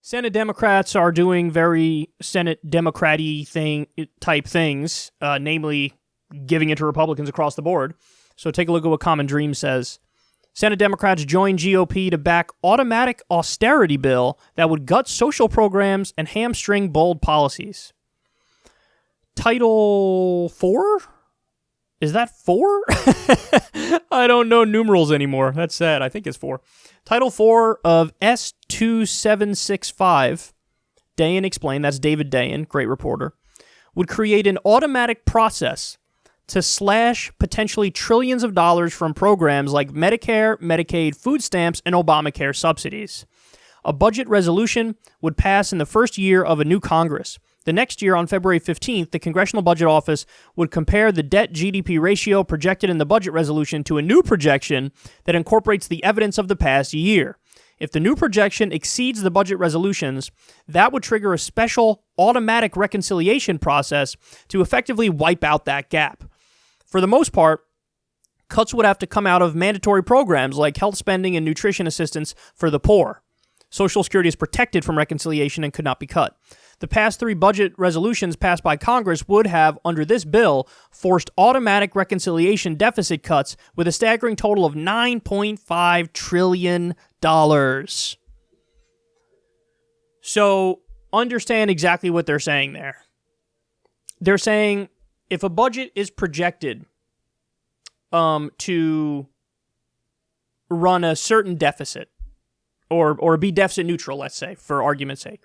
Senate Democrats are doing very Senate Democrat-y type things, namely giving it to Republicans across the board. So take a look at what Common Dream says. Senate Democrats join GOP to back automatic austerity bill that would gut social programs and hamstring bold policies. Title 4? Is that 4? I don't know numerals anymore. That's sad. I think it's 4. Title 4 of S2765, Dayen explained, that's David Dayen, great reporter, would create an automatic process to slash potentially trillions of dollars from programs like Medicare, Medicaid, food stamps, and Obamacare subsidies. A budget resolution would pass in the first year of a new Congress. The next year, on February 15th, the Congressional Budget Office would compare the debt-GDP ratio projected in the budget resolution to a new projection that incorporates the evidence of the past year. If the new projection exceeds the budget resolutions, that would trigger a special automatic reconciliation process to effectively wipe out that gap. For the most part, cuts would have to come out of mandatory programs like health spending and nutrition assistance for the poor. Social Security is protected from reconciliation and could not be cut. The past 3 budget resolutions passed by Congress would have, under this bill, forced automatic reconciliation deficit cuts with a staggering total of $9.5 trillion. So, understand exactly what they're saying there. They're saying if a budget is projected to run a certain deficit, or be deficit neutral, let's say, for argument's sake,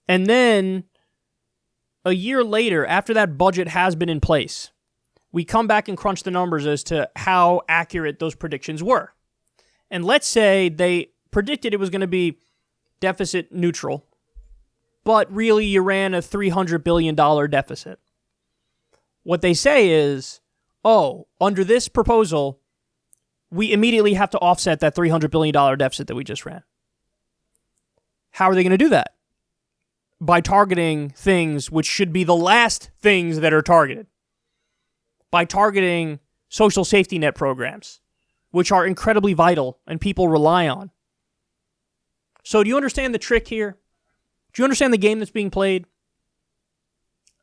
and then a year later, after that budget has been in place, we come back and crunch the numbers as to how accurate those predictions were. And let's say they predicted it was going to be deficit neutral, but really you ran a $300 billion deficit. What they say is, oh, under this proposal, we immediately have to offset that $300 billion deficit that we just ran. How are they going to do that? By targeting things which should be the last things that are targeted. By targeting social safety net programs, which are incredibly vital and people rely on. So do you understand the trick here? Do you understand the game that's being played?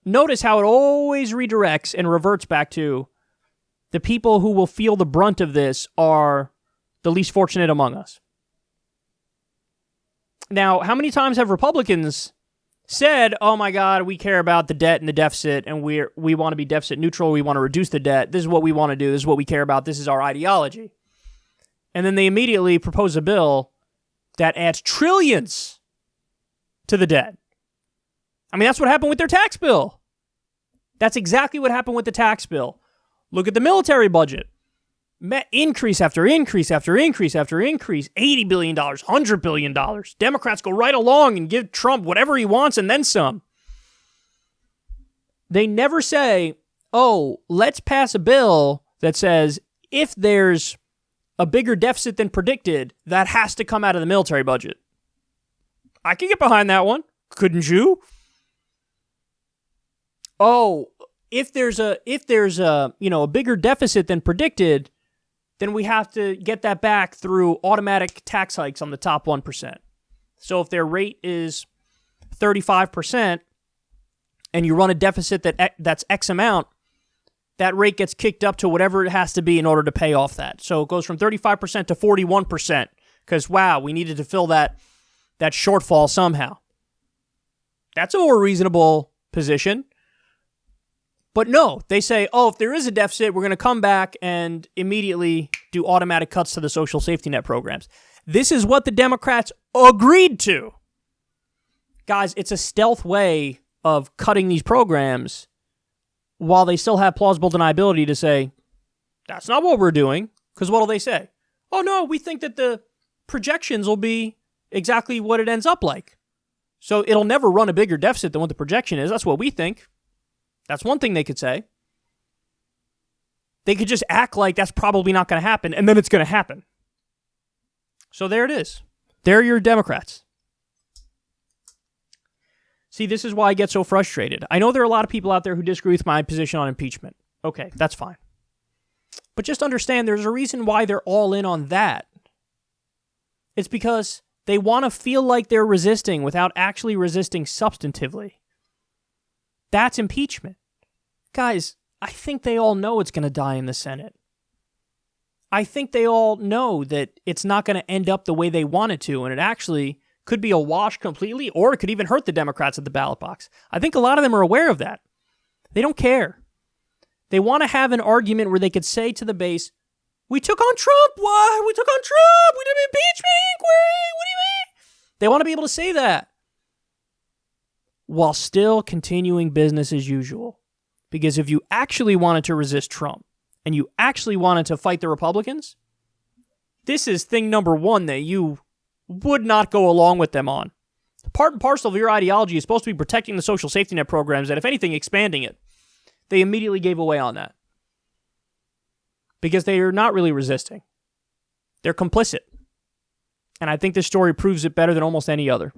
Notice how it always redirects and reverts back to the people who will feel the brunt of this are the least fortunate among us. Now, how many times have Republicans said, oh my God, we care about the debt and the deficit, and we want to be deficit neutral, we want to reduce the debt, this is what we want to do, this is what we care about, this is our ideology. And then they immediately propose a bill that adds trillions to the debt. I mean, that's what happened with their tax bill. That's exactly what happened with the tax bill. Look at the military budget. Increase after increase after increase after increase. $80 billion, $100 billion. Democrats go right along and give Trump whatever he wants and then some. They never say, oh, let's pass a bill that says if there's a bigger deficit than predicted, that has to come out of the military budget. I can get behind that one. Couldn't you? Oh, if there's a bigger deficit than predicted, then we have to get that back through automatic tax hikes on the top 1%. So if their rate is 35% and you run a deficit that's X amount, that rate gets kicked up to whatever it has to be in order to pay off that. So it goes from 35% to 41% because, wow, we needed to fill that shortfall somehow. That's a more reasonable position. But no, they say, oh, if there is a deficit, we're going to come back and immediately do automatic cuts to the social safety net programs. This is what the Democrats agreed to. Guys, it's a stealth way of cutting these programs while they still have plausible deniability to say, that's not what we're doing. Because what will they say? Oh, no, we think that the projections will be exactly what it ends up like. So it'll never run a bigger deficit than what the projection is. That's what we think. That's one thing they could say. They could just act like that's probably not going to happen, and then it's going to happen. So there it is. There are your Democrats. See, this is why I get so frustrated. I know there are a lot of people out there who disagree with my position on impeachment. Okay, that's fine. But just understand there's a reason why they're all in on that. It's because They want to feel like they're resisting without actually resisting substantively. That's impeachment. Guys, I think they all know it's going to die in the Senate. I think they all know that it's not going to end up the way they want it to, and it actually could be a wash completely, or it could even hurt the Democrats at the ballot box. I think a lot of them are aware of that. They don't care. They want to have an argument where they could say to the base, we took on Trump. Why? We took on Trump. We did an impeachment inquiry. What do you mean? They want to be able to say that while still continuing business as usual. Because if you actually wanted to resist Trump and you actually wanted to fight the Republicans, this is thing number one that you would not go along with them on. Part and parcel of your ideology is supposed to be protecting the social safety net programs and, if anything, expanding it. They immediately gave away on that. Because they are not really resisting. They're complicit. And I think this story proves it better than almost any other.